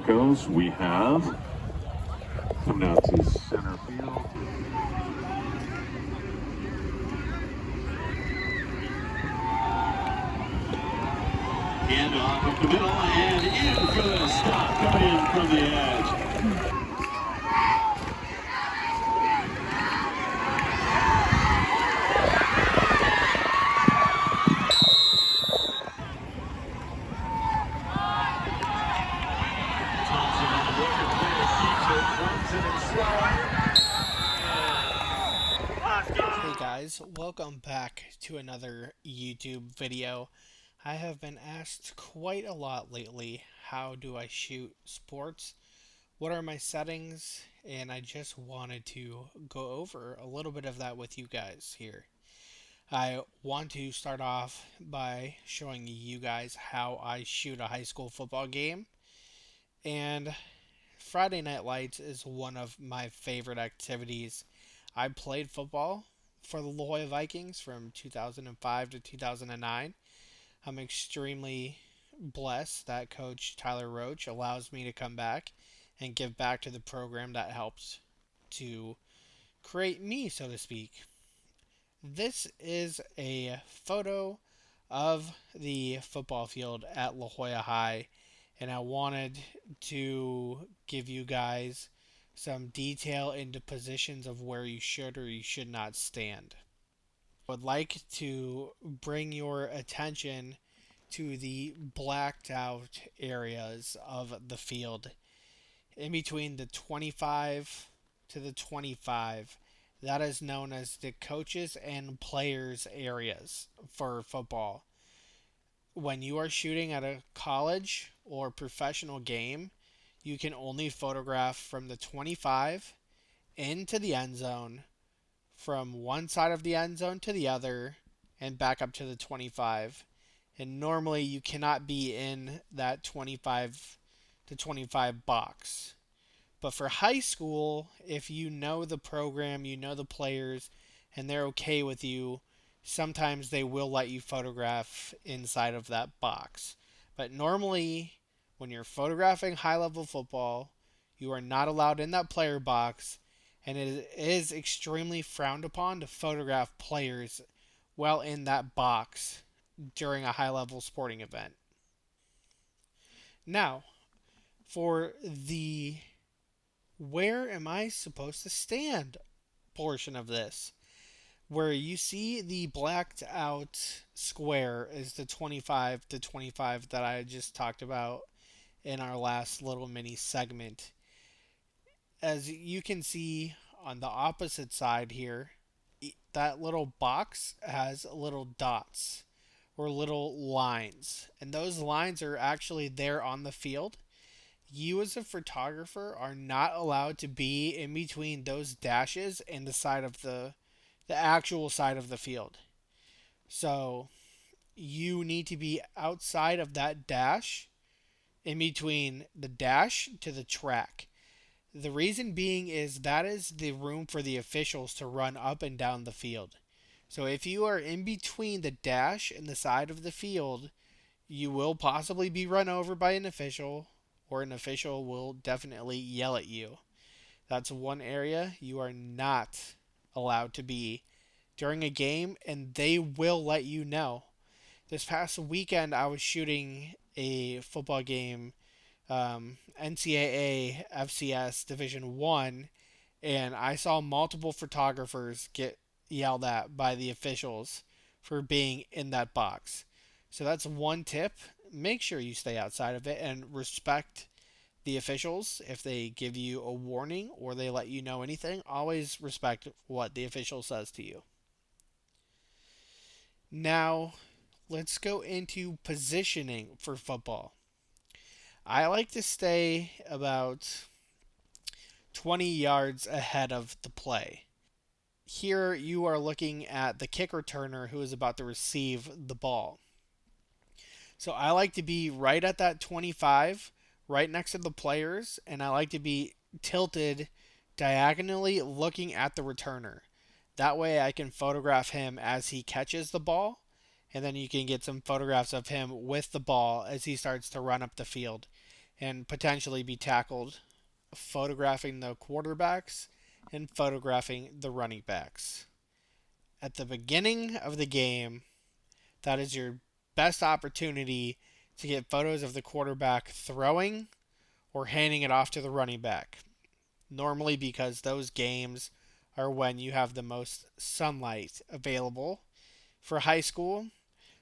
Broncos, we have coming out to center field. And off up the middle and in for the stop coming in from the edge. Hey guys, welcome back to another YouTube video. I have been asked quite a lot lately, how do I shoot sports? What are my settings? And I just wanted to go over a little bit of that with you guys here. I want to start off by showing you guys how I shoot a high school football game. And Friday Night Lights is one of my favorite activities. I played football for the La Jolla Vikings from 2005 to 2009. I'm extremely blessed that Coach Tyler Roach allows me to come back and give back to the program that helped to create me, so to speak. This is a photo of the football field at La Jolla High, and I wanted to give you guys some detail into positions of where you should or you should not stand. I would like to bring your attention to the blacked out areas of the field. In between the 25 to the 25, that is known as the coaches and players areas for football. When you are shooting at a college or professional game, you can only photograph from the 25 into the end zone, from one side of the end zone to the other, and back up to the 25. And normally you cannot be in that 25 to 25 box. But for high school, if you know the program, you know the players, and they're okay with you, sometimes they will let you photograph inside of that box. But normally, when you're photographing high-level football, you are not allowed in that player box, and it is extremely frowned upon to photograph players while in that box during a high-level sporting event. Now, for the where am I supposed to stand portion of this, where you see the blacked out square is the 25 to 25 that I just talked about in our last little mini segment. As you can see on the opposite side here, that little box has little dots or little lines, and those lines are actually there on the field. You as a photographer are not allowed to be in between those dashes and the side of the actual side of the field. So you need to be outside of that dash, in between the dash to the track. The reason being is that is the room for the officials to run up and down the field. So if you are in between the dash and the side of the field, you will possibly be run over by an official, or an official will definitely yell at you. That's one area you are not allowed to be during a game, and they will let you know. This past weekend, I was shooting a football game, NCAA FCS Division 1, and I saw multiple photographers get yelled at by the officials for being in that box. So that's one tip. Make sure you stay outside of it and respect the officials. If they give you a warning or they let you know anything, always respect what the official says to you. Now, let's go into positioning for football. I like to stay about 20 yards ahead of the play. Here you are looking at the kick returner who is about to receive the ball. So I like to be right at that 25, right next to the players, and I like to be tilted diagonally looking at the returner. That way I can photograph him as he catches the ball, and then you can get some photographs of him with the ball as he starts to run up the field. and potentially be tackled photographing the quarterbacks and photographing the running backs. At the beginning of the game, that is your best opportunity to get photos of the quarterback throwing or handing it off to the running back. Normally, because those games are when you have the most sunlight available for high school.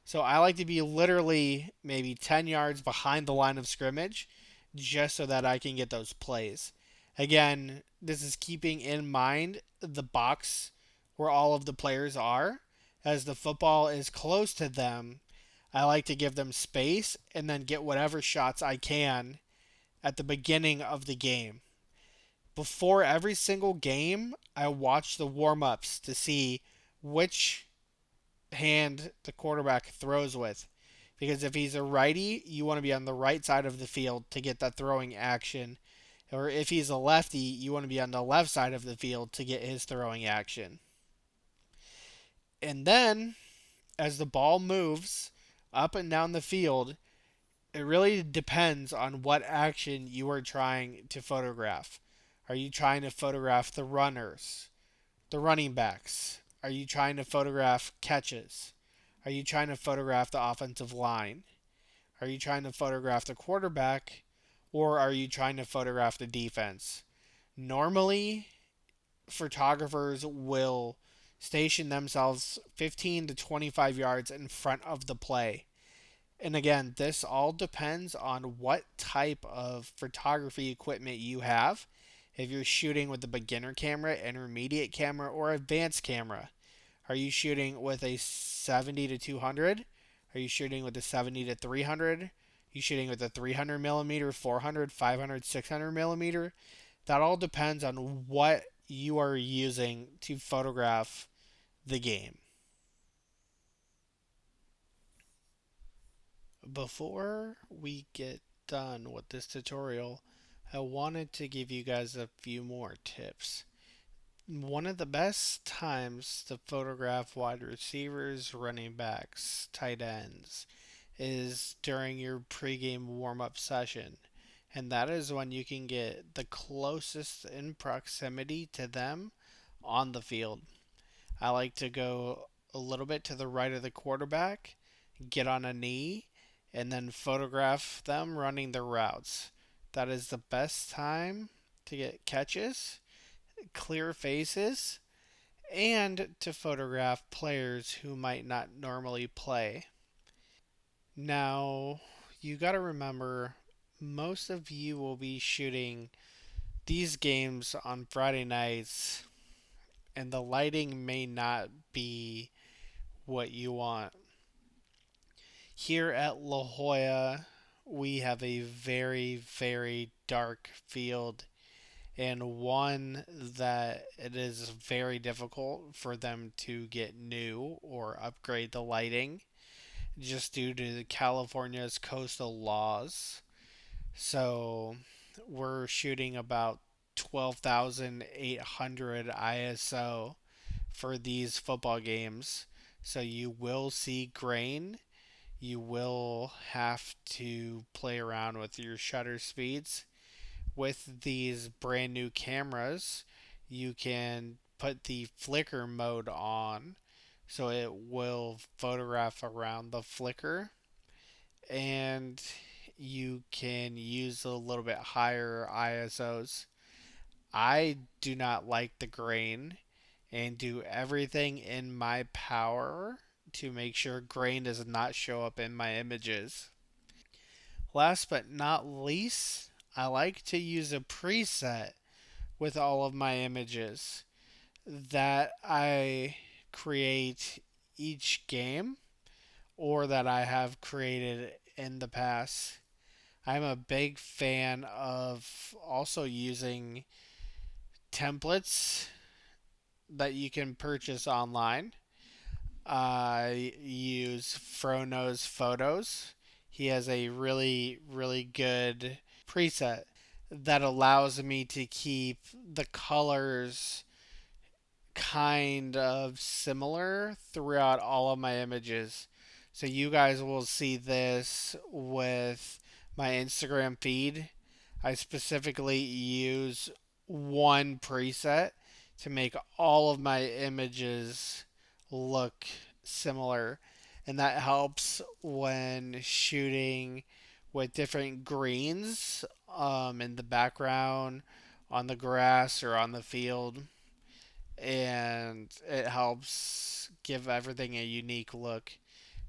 So I like to be literally maybe 10 yards behind the line of scrimmage just so that I can get those plays. Again, this is keeping in mind the box where all of the players are. As the football is close to them, I like to give them space and then get whatever shots I can at the beginning of the game. Before every single game, I watch the warm ups to see which hand the quarterback throws with. Because if he's a righty, you want to be on the right side of the field to get that throwing action. Or if he's a lefty, you want to be on the left side of the field to get his throwing action. And then, as the ball moves up and down the field, it really depends on what action you are trying to photograph. Are you trying to photograph the runners, the running backs? Are you trying to photograph catches? Are you trying to photograph the offensive line? Are you trying to photograph the quarterback? Or are you trying to photograph the defense? Normally, photographers will station themselves 15 to 25 yards in front of the play. And again, this all depends on what type of photography equipment you have. If you're shooting with a beginner camera, intermediate camera, or advanced camera. Are you shooting with a 70 to 200? Are you shooting with a 70 to 300? Are you shooting with a 300 millimeter, 400, 500, 600 millimeter? That all depends on what you are using to photograph the game. Before we get done with this tutorial, I wanted to give you guys a few more tips. One of the best times to photograph wide receivers, running backs, tight ends is during your pregame warm up session. And that is when you can get the closest in proximity to them on the field. I like to go a little bit to the right of the quarterback, get on a knee, and then photograph them running their routes. That is the best time to get catches, clear faces, and to photograph players who might not normally play. Now, you got to remember, most of you will be shooting these games on Friday nights, and the lighting may not be what you want. Here at La Jolla, we have a very, very dark field, and one that it is very difficult for them to get new or upgrade the lighting just due to California's coastal laws. So we're shooting about 12,800 ISO for these football games. So you will see grain. You will have to play around with your shutter speeds. With these brand new cameras, you can put the flicker mode on so it will photograph around the flicker, and you can use a little bit higher ISOs. I do not like the grain and do everything in my power to make sure grain does not show up in my images. Last but not least, I like to use a preset with all of my images that I create each game or that I have created in the past. I'm a big fan of also using templates that you can purchase online. I use Frono's Photos. He has a really, really good preset that allows me to keep the colors kind of similar throughout all of my images. So you guys will see this with my Instagram feed, I specifically use one preset to make all of my images look similar. And that helps when shooting with different greens in the background, on the grass, or on the field. And it helps give everything a unique look.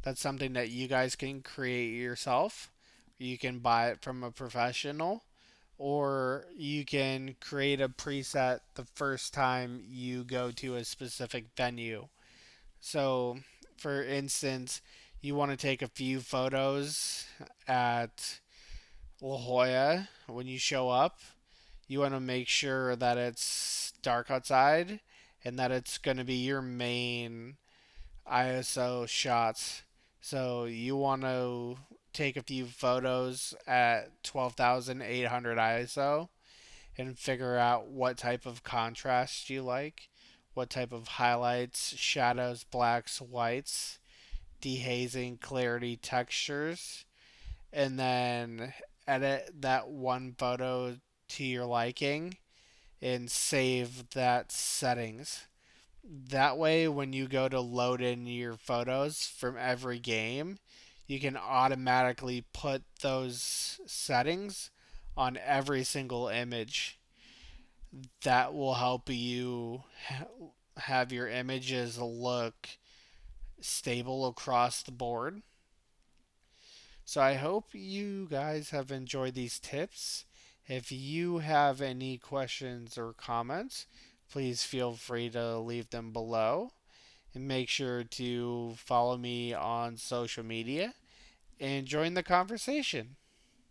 That's something that you guys can create yourself. You can buy it from a professional, or you can create a preset the first time you go to a specific venue. So, for instance, you want to take a few photos at La Jolla when you show up. You want to make sure that it's dark outside and that it's going to be your main ISO shots. So you want to take a few photos at 12,800 ISO and figure out what type of contrast you like, what type of highlights, shadows, blacks, whites, dehazing, clarity, textures, and then edit that one photo to your liking and save that settings. That way, when you go to load in your photos from every game, you can automatically put those settings on every single image. That will help you have your images look stable across the board. So I hope you guys have enjoyed these tips. If you have any questions or comments, please feel free to leave them below. And make sure to follow me on social media and join the conversation.